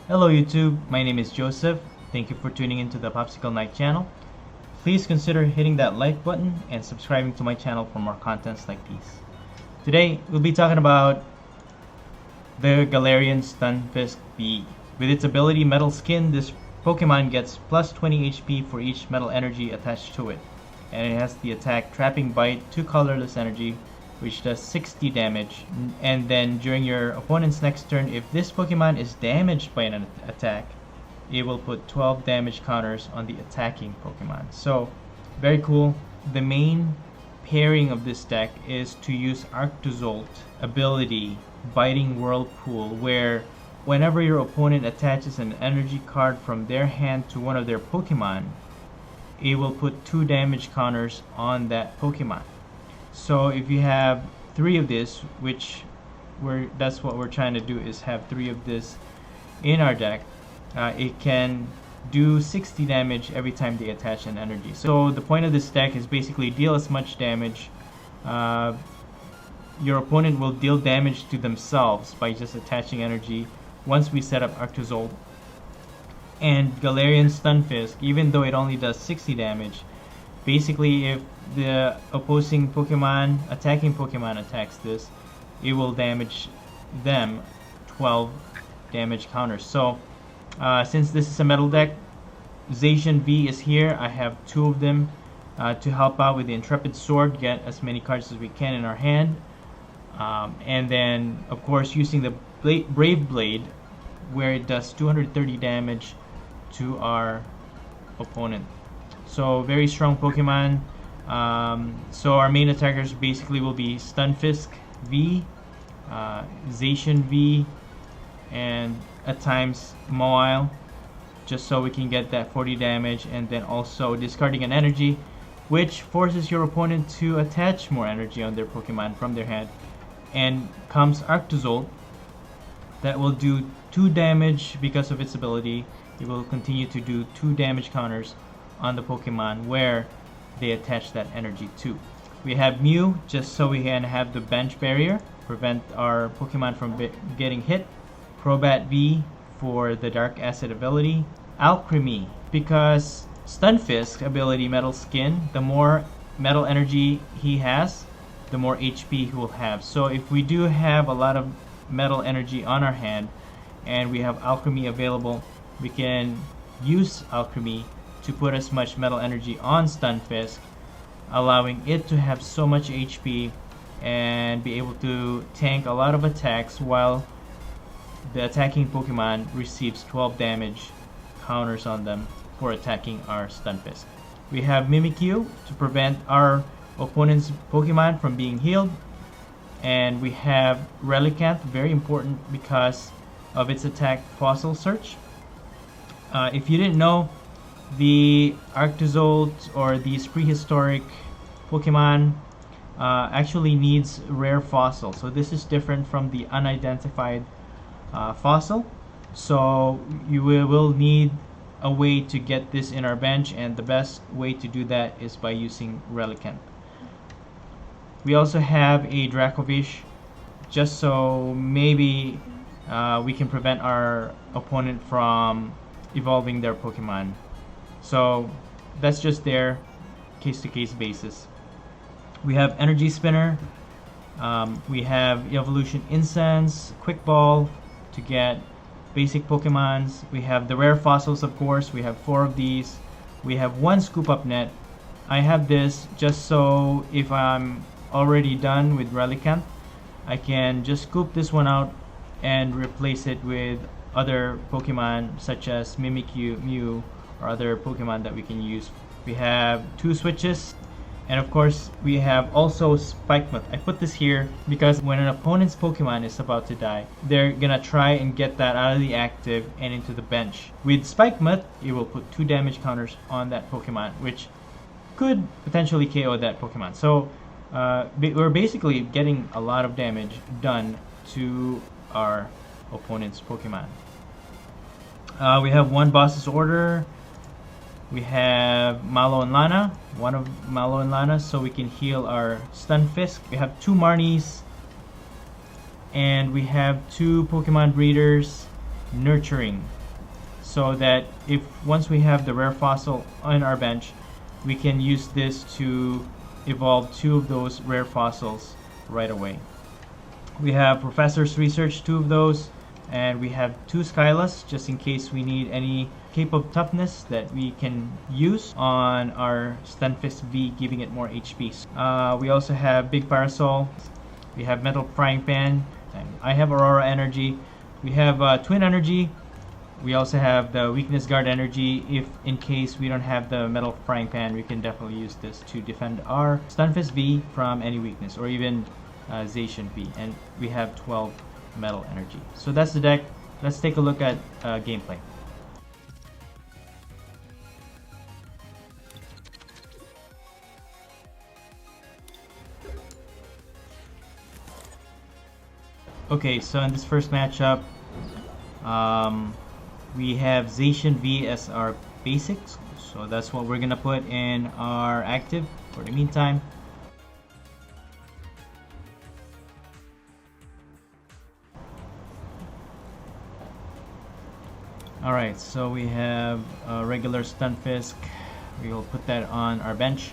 Hello YouTube, my name is Joseph. Thank you for tuning into the Popsicle Night channel. Please consider hitting that like button and subscribing to my channel for more contents like these. Today, we'll be talking about the Galarian Stunfisk V. With its ability Metal Skin, this Pokemon gets plus 20 HP for each metal energy attached to it. And it has the attack Trapping Bite, 2 colorless energy, which does 60 damage. And then during your opponent's next turn, if this Pokemon is damaged by an attack, it will put 12 damage counters on the attacking Pokemon. So, very cool. The main pairing of this deck is to use Arctozolt ability, Biting Whirlpool, where whenever your opponent attaches an energy card from their hand to one of their Pokemon, it will put 2 damage counters on that Pokemon. So if you have 3 of this, which that's what we're trying to do, is have 3 of this in our deck, it can do 60 damage every time they attach an energy. So the point of this deck is basically deal as much damage. Your opponent will deal damage to themselves by just attaching energy once we set up Arctozolt. And Galarian Stunfisk, even though it only does 60 damage, basically if the opposing Pokemon, attacking Pokemon attacks this, it will damage them 12 damage counters. So since this is a metal deck, Zacian V is here. I have 2 of them to help out with the Intrepid Sword, get as many cards as we can in our hand. And then of course using the Brave Blade, where it does 230 damage to our opponent. So very strong Pokemon. So our main attackers basically will be Stunfisk V, Zacian V, and at times Mawile, just so we can get that 40 damage, and then also discarding an energy, which forces your opponent to attach more energy on their Pokemon from their hand. And comes Arctozolt, that will do 2 damage because of its ability. It will continue to do 2 damage counters on the Pokemon where they attach that energy to. We have Mew, just so we can have the bench barrier, prevent our Pokemon from getting hit. Crobat V for the Dark Acid ability. Alchemy, because Stunfisk ability Metal Skin, the more metal energy he has, the more HP he will have. So if we do have a lot of metal energy on our hand and we have Alchemy available, we can use Alchemy to put as much metal energy on Stunfisk, allowing it to have so much HP and be able to tank a lot of attacks while the attacking Pokemon receives 12 damage counters on them for attacking our Stunfisk. We have Mimikyu to prevent our opponent's Pokemon from being healed, and we have Relicanth, very important because of its attack Fossil Search. If you didn't know, the Arctozolt or these prehistoric Pokemon actually needs rare fossil, so this is different from the unidentified fossil. So you will need a way to get this in our bench, and the best way to do that is by using Relicanth. We also have a Dracovish, just so maybe we can prevent our opponent from evolving their Pokemon. So that's just their case-to-case basis. We have Energy Spinner, we have Evolution Incense, Quick Ball to get basic Pokemons. We have the rare fossils, of course. We have 4 of these. We have 1 Scoop Up Net. I have this just so if I'm already done with Relicanth, I can just scoop this one out and replace it with other Pokemon such as Mimikyu, Mew, or other Pokemon that we can use. We have 2 switches, and of course we have also Spikemuth. I put this here because when an opponent's Pokemon is about to die, they're gonna try and get that out of the active and into the bench. With Spikemuth, it will put 2 damage counters on that Pokemon, which could potentially KO that Pokemon. So we're basically getting a lot of damage done to our opponent's Pokemon. We have 1 Boss's Order. We have Malo and Lana, 1 of Malo and Lana, so we can heal our Stunfisk. We have 2 Marnies, and we have 2 Pokemon Breeders, Nurturing. so that if once we have the rare fossil on our bench, we can use this to evolve 2 of those rare fossils right away. We have Professor's Research, 2 of those, and we have 2 Skylas just in case we need any Cape of Toughness that we can use on our Stunfisk V, giving it more HP. We also have Big Parasol, we have Metal Frying Pan, and I have Aurora Energy, we have Twin Energy, we also have the Weakness Guard Energy. If in case we don't have the Metal Frying Pan, we can definitely use this to defend our Stunfisk V from any weakness, or even Zacian V, and we have 12 Metal Energy. So that's the deck. Let's take a look at gameplay. Okay, so in this first matchup, we have Zacian V as our basics, so that's what we're gonna put in our active for the meantime. Alright, so we have a regular Stunfisk. We will put that on our bench.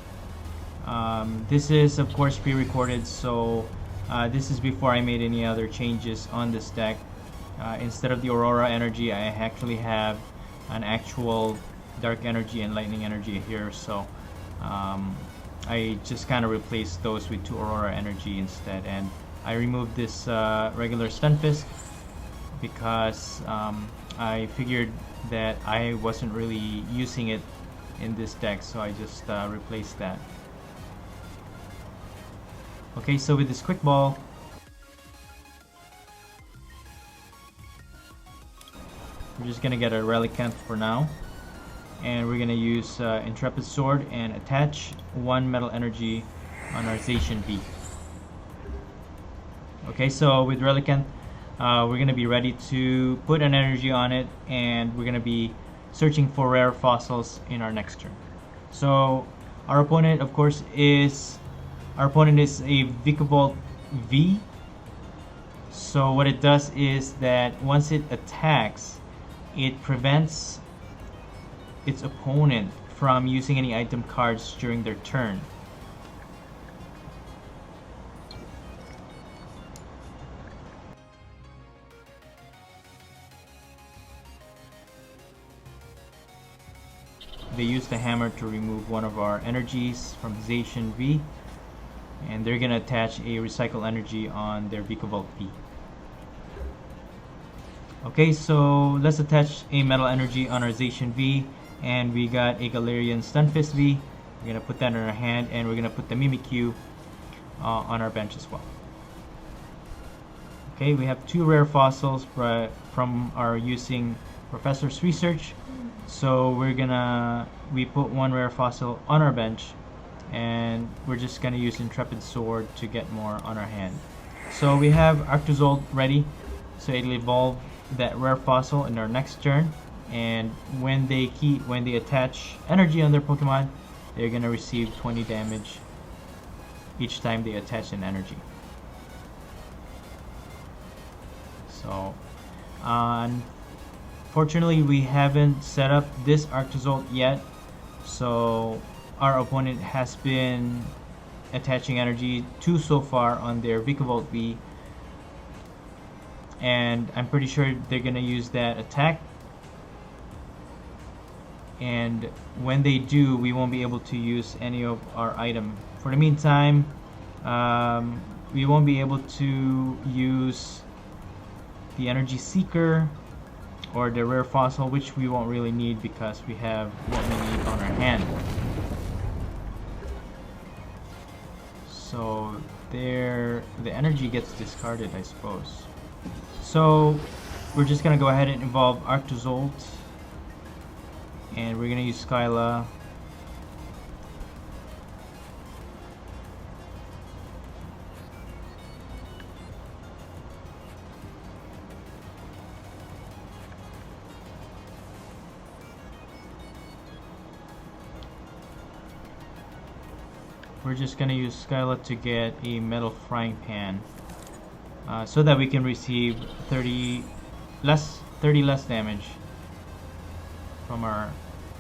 This is of course pre-recorded, so this is before I made any other changes on this deck. Instead of the Aurora Energy, I actually have an actual Dark Energy and Lightning Energy here, so I just kind of replaced those with 2 Aurora Energy instead, and I removed this regular Stunfisk because I figured that I wasn't really using it in this deck, so I just replaced that. Okay, so with this Quick Ball, we're just gonna get a Relicanth for now, and we're gonna use Intrepid Sword and attach 1 Metal Energy on our Zacian V. Okay, so with Relicanth, we're gonna be ready to put an energy on it, and we're gonna be searching for rare fossils in our next turn. So our opponent, of course, is a Vikavolt V. So what it does is that once it attacks, it prevents its opponent from using any item cards during their turn. They use the hammer to remove 1 of our energies from Zacian V, and they're gonna attach a Recycle Energy on their Vikavolt V. Okay, so let's attach a Metal Energy on our Zacian V, and we got a Galarian Stunfisk V. We're gonna put that in our hand, and we're gonna put the Mimikyu on our bench as well. Okay, we have 2 rare fossils from our using Professor's Research. So we put 1 rare fossil on our bench, and we're just gonna use Intrepid Sword to get more on our hand. So we have Arctozolt ready, so it'll evolve that rare fossil in our next turn, and when they attach energy on their Pokemon, they're gonna receive 20 damage each time they attach an energy. So unfortunately, we haven't set up this Arctozolt yet, so our opponent has been attaching energy 2 so far on their Vikavolt V, and I'm pretty sure they're gonna use that attack, and when they do, we won't be able to use any of our item. For the meantime, we won't be able to use the Energy Seeker or the rare fossil, which we won't really need because we have what we need on our hand. So there, the energy gets discarded, I suppose. So we're just gonna go ahead and evolve Arctozolt, and we're gonna use Skyla. We're just gonna use Skyla to get a Metal Frying Pan, so that we can receive 30 less damage from our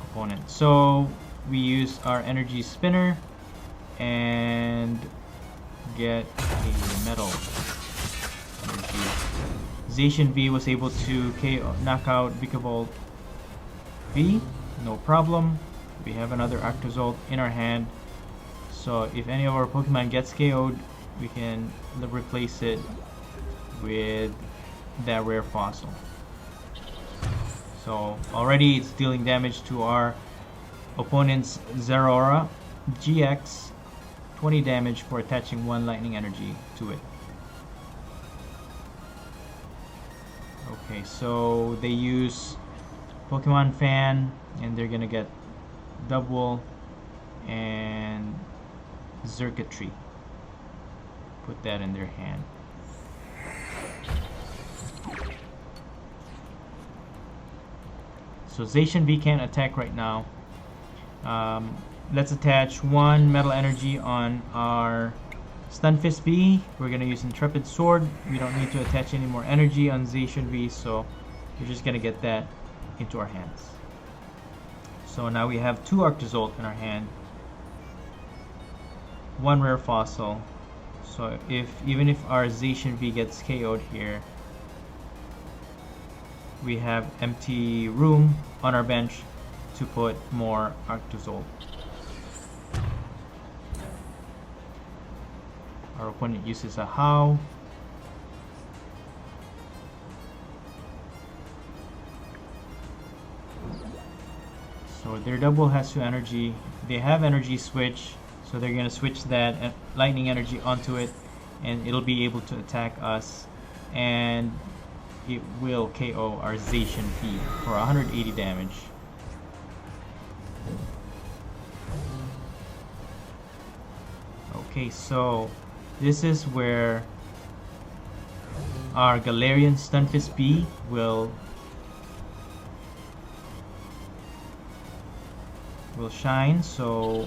opponent. So we use our Energy Spinner and get a Metal Energy. Zacian V was able to knock out Pokeball V, no problem. We have another Arctozolt in our hand, so if any of our Pokemon gets KO'd, we can replace it with that rare fossil. So already it's dealing damage to our opponent's Zeraora GX, 20 damage for attaching 1 lightning energy to it. Okay, so they use Pokemon Fan and they're gonna get Double and Circuitry. Put that in their hand. So Zacian V can't attack right now. Let's attach 1 Metal Energy on our Stunfisk V. We're gonna use Intrepid Sword. We don't need to attach any more energy on Zacian V, so we're just gonna get that into our hands. So now we have 2 Arctozolt in our hand, 1 rare fossil. So even if our Zacian V gets KO'd here, we have empty room on our bench to put more Arctozolt. Our opponent uses a How. So their double has 2 energy. They have energy switch, so they're gonna switch that lightning energy onto it, and it'll be able to attack us, and it will KO our Zacian V for 180 damage. Okay, so this is where our Galarian Stunfisk V will shine. So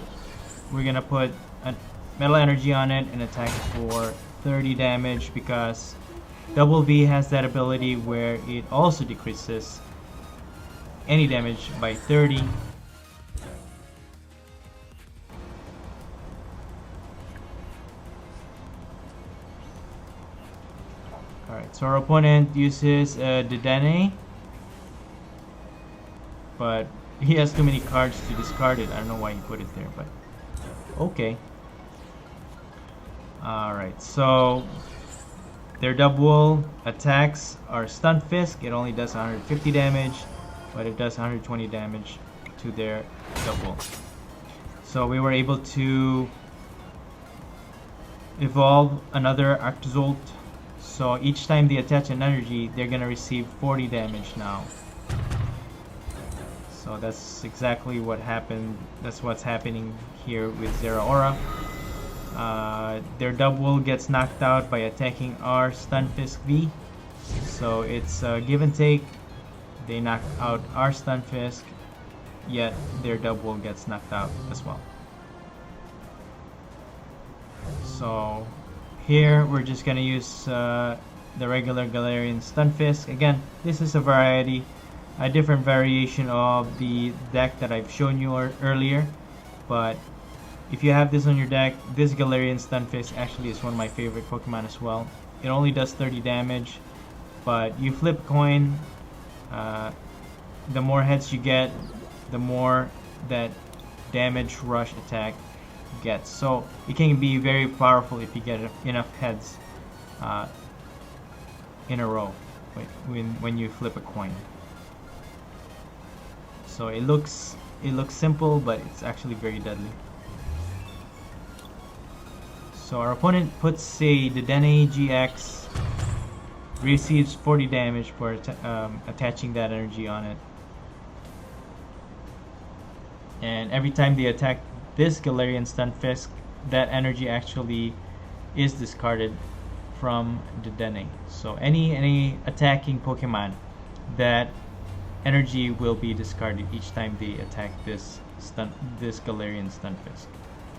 we're gonna put a Metal Energy on it and attack for 30 damage, because Double V has that ability where it also decreases any damage by 30. Alright, so our opponent uses DAA, but he has too many cards to discard it. I don't know why he put it there, but okay. Alright, so their double attacks our Stunfisk. It only does 150 damage, but it does 120 damage to their double. So we were able to evolve another Arctozolt. So each time they attach an energy, they're gonna receive 40 damage now. So that's exactly what happened. That's what's happening here with Zeraora. Their double gets knocked out by attacking our Stunfisk V. So it's a give and take. They knock out our Stunfisk, yet their double gets knocked out as well. So here we're just gonna use the regular Galarian Stunfisk. Again, this is a variety, a different variation of the deck that I've shown you earlier, but if you have this on your deck, this Galarian Stunfisk actually is one of my favorite Pokemon as well. It only does 30 damage, but you flip a coin, the more heads you get, the more that damage rush attack gets. So it can be very powerful if you get enough heads in a row when you flip a coin. So it looks simple, but it's actually very deadly. So our opponent puts a DAA GX, receives 40 damage for attaching that energy on it. And every time they attack this Galarian Stunfisk, that energy actually is discarded from the DAA. So any attacking Pokemon, that energy will be discarded each time they attack this Galarian Stunfisk.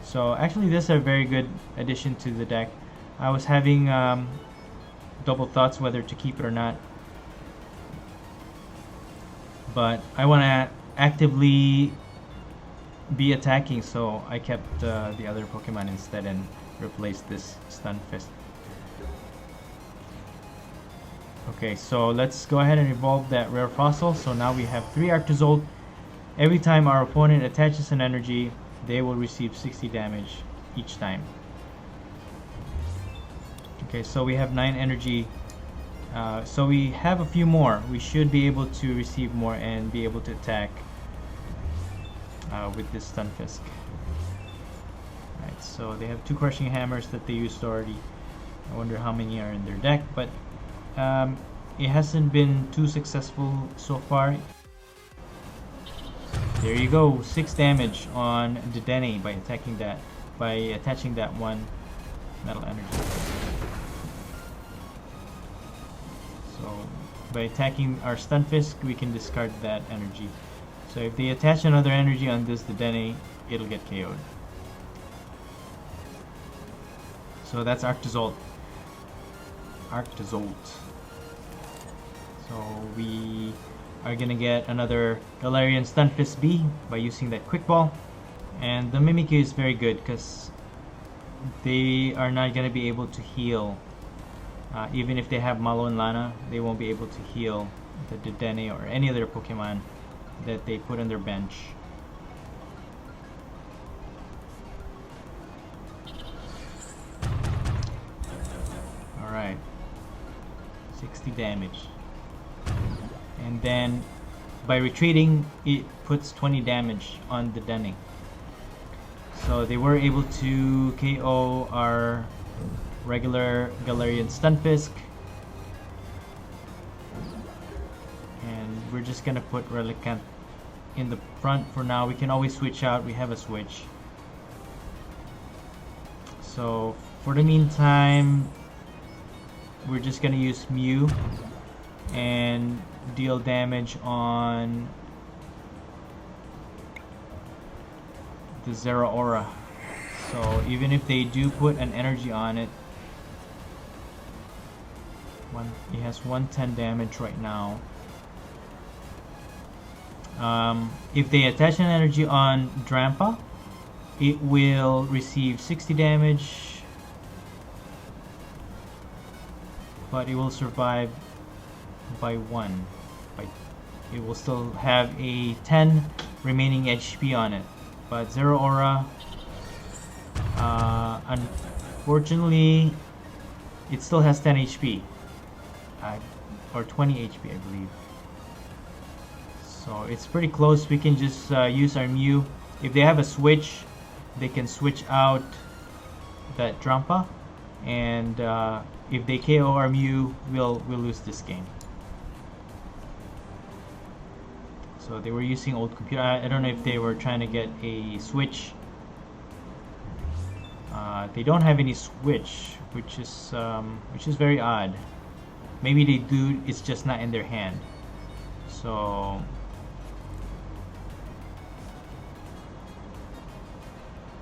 So actually this is a very good addition to the deck. I was having double thoughts whether to keep it or not, but I want to actively be attacking, so I kept the other Pokemon instead and replaced this Stunfisk. Okay, so let's go ahead and evolve that rare fossil. So now we have 3 Arctozolt. Every time our opponent attaches an energy, they will receive 60 damage each time. Okay, so we have 9 energy. So we have a few more. We should be able to receive more and be able to attack with this Stunfisk. Right, so they have 2 Crushing Hammers that they used already. I wonder how many are in their deck, but it hasn't been too successful so far. There you go, 6 damage on the DAA by attacking that, by attaching that one Metal Energy. So by attacking our Stunfisk, we can discard that energy. So if they attach another energy on this, the DAA, it'll get KO'd. So that's Arctozolt. So we are gonna get another Galarian Stunfisk B by using that Quick Ball. And the Mimikyu is very good because they are not gonna be able to heal. Even if they have Malo and Lana, they won't be able to heal the DAA or any other Pokemon that they put on their bench. Alright, 60 damage. And then by retreating, it puts 20 damage on the DAA. So they were able to KO our regular Galarian Stunfisk. And we're just gonna put Relicanth in the front for now. We can always switch out, we have a switch. So for the meantime, we're just gonna use Mew and deal damage on the Zeraora. So even if they do put an energy on it, it has 110 damage right now. If they attach an energy on Drampa, it will receive 60 damage, but it will survive by 1. It will still have a 10 remaining HP on it. But Zeraora, unfortunately, it still has 10 HP. Or 20 HP, I believe. So it's pretty close. We can just use our Mew. If they have a switch, they can switch out that Drampa. And if they KO our Mew, we'll lose this game. So they were using old computer. I don't know if they were trying to get a switch. They don't have any switch, which is very odd. Maybe they do, it's just not in their hand. So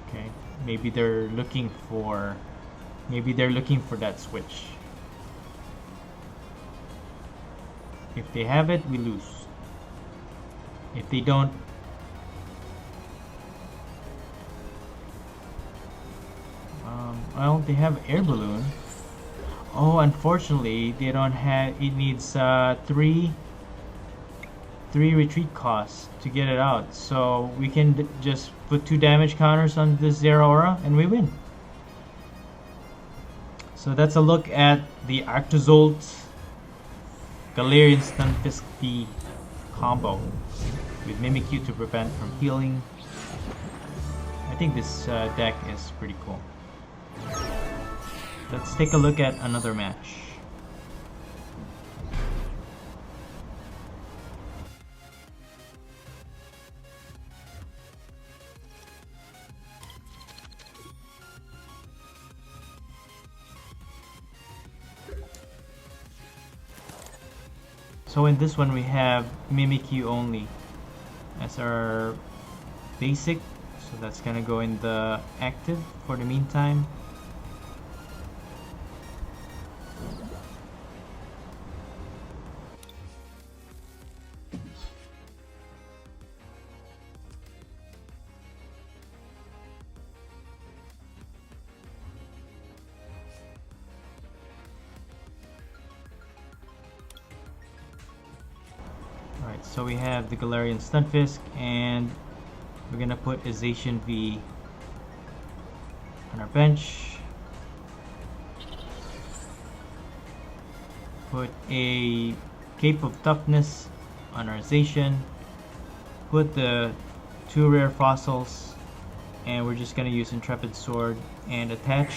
okay, maybe they're looking for that switch. If they have it, we lose. If they don't, well, they have Air Balloon. Oh, unfortunately, they don't have. It needs 3 retreat costs to get it out. So we can just put 2 damage counters on this Zeraora and we win. So that's a look at the Arctozolt Galarian Stunfisk V combo with Mimikyu to prevent from healing. I think this deck is pretty cool. Let's take a look at another match. So in this one we have Mimikyu only as our basic, so that's gonna go in the active for the meantime. Alright, so we have the Galarian Stunfisk, and we're gonna put a Zacian V on our bench. Put a Cape of Toughness on our Zacian. Put the 2 rare fossils, and we're just gonna use Intrepid Sword and attach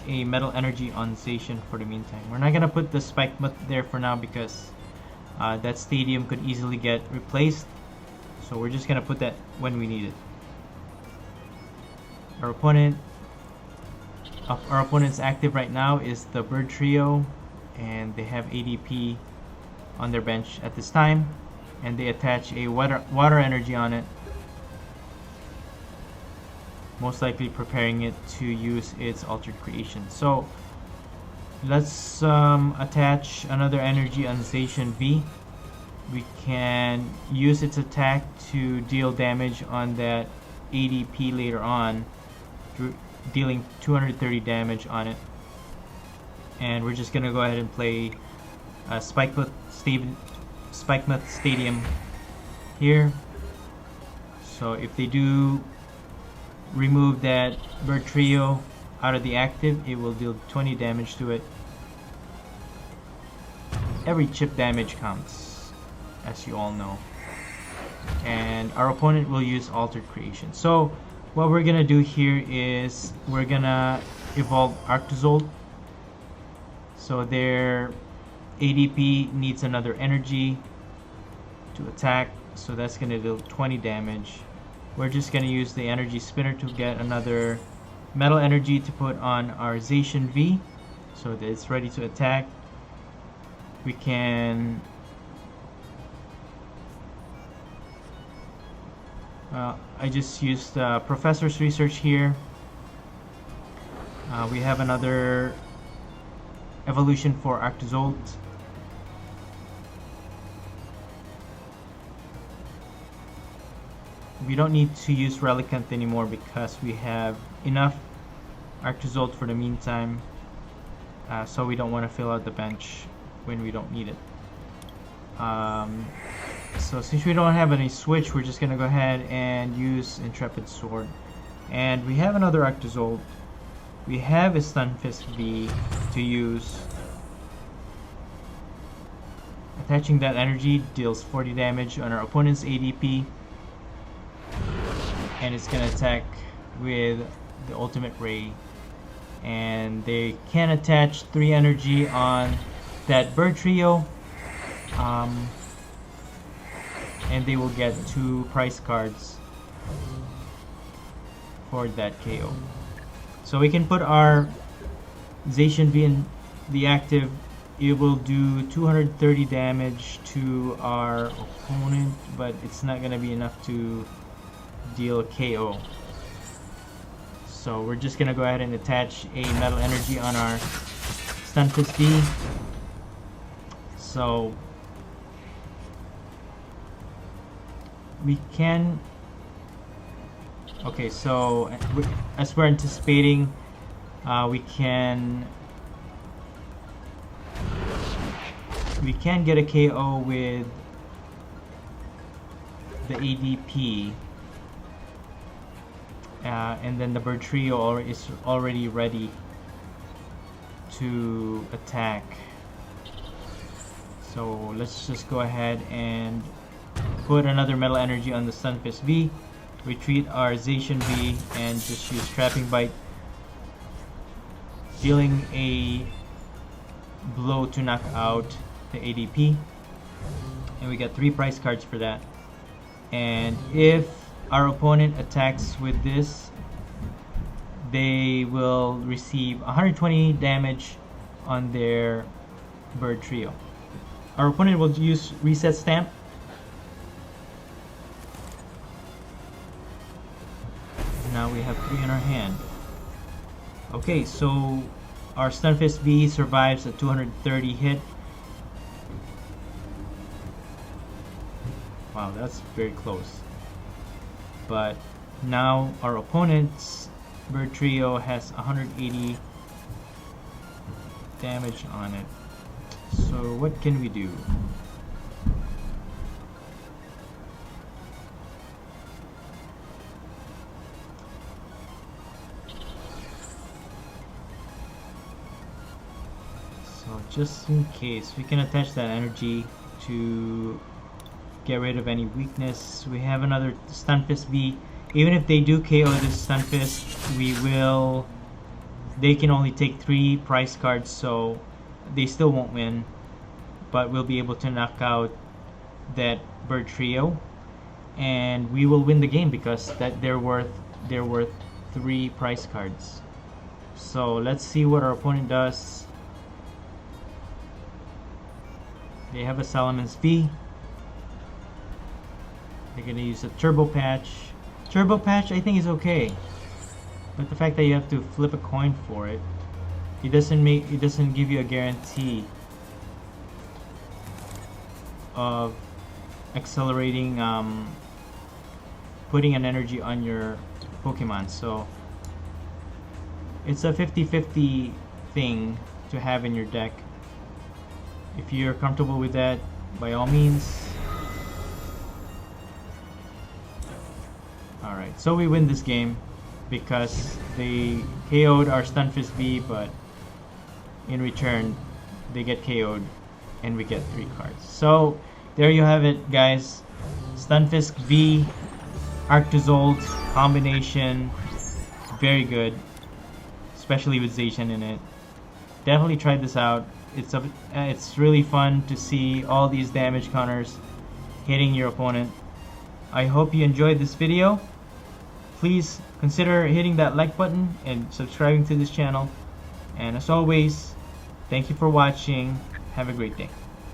a Metal Energy on Zacian for the meantime. We're not gonna put the Spikemuth there for now because that stadium could easily get replaced, so we're just gonna put that when we need it. Our opponent's active right now is the Bird Trio, and they have ADP on their bench at this time, and they attach a water energy on it, most likely preparing it to use its Altered Creation. So let's attach another energy on Zacian V. We can use its attack to deal damage on that ADP later on, dealing 230 damage on it. And we're just gonna go ahead and play Spikemuth Stadium here. So if they do remove that Bird Trio out of the active, it will deal 20 damage to it. Every chip damage counts, as you all know. And our opponent will use Altered Creation. So what we're gonna do here is we're gonna evolve Arctozolt. So their ADP needs another energy to attack, so that's gonna deal 20 damage. We're just gonna use the Energy Spinner to get another Metal Energy to put on our Zacian V, so that it's ready to attack. We can I just used Professor's Research here. We have another evolution for Arctozolt. We don't need to use Relicanth anymore because we have enough Arctozolt for the meantime, so we don't want to fill out the bench when we don't need it. So since we don't have any switch, we're just gonna go ahead and use Intrepid Sword. And we have another Arctozolt. We have a Stunfisk V to use. Attaching that energy deals 40 damage on our opponent's ADP. And it's gonna attack with the Ultimate Ray. And they can attach 3 energy on that Bird Trio. And they will get 2 prize cards for that KO. So we can put our Zacian V in the active. It will do 230 damage to our opponent, but it's not gonna be enough to deal KO. So we're just gonna go ahead and attach a Metal Energy on our Stunfisk V. So we can, okay, so as we're anticipating, we can get a KO with the ADP, and then the Bird Trio is already ready to attack. So let's just go ahead and put another Metal Energy on the Stunfisk V, retreat our Zacian V, and just use Trapping Bite, dealing a blow to knock out the ADP. And we get 3 prize cards for that. And if our opponent attacks with this, they will receive 120 damage on their Bird Trio. Our opponent will use Reset Stamp. Now we have 3 in our hand. Okay, so our Stunfisk V survives a 230 hit. Wow, that's very close. But now our opponent's Bird Trio has 180 damage on it. So what can we do? just in case, we can attach that energy to get rid of any weakness. We have another Stunfisk V. Even if they do KO this Stunfisk, they can only take 3 prize cards, so they still won't win, but we'll be able to knock out that bird trio, and we will win the game because they're worth 3 prize cards. So let's see what our opponent does. They have a Salamence V. They're gonna use a Turbo Patch. Turbo Patch I think is okay, but the fact that you have to flip a coin for it, it doesn't give you a guarantee of accelerating, putting an energy on your Pokemon. So it's a 50-50 thing to have in your deck. If you're comfortable with that, by all means. Alright, so we win this game because they KO'd our Stunfisk V, but in return they get KO'd and we get 3 cards. So there you have it, guys. Stunfisk V Arctozolt combination, very good, especially with Zacian in it. Definitely try this out. It's really fun to see all these damage counters hitting your opponent. I hope you enjoyed this video. Please consider hitting that like button and subscribing to this channel. And as always, thank you for watching. Have a great day.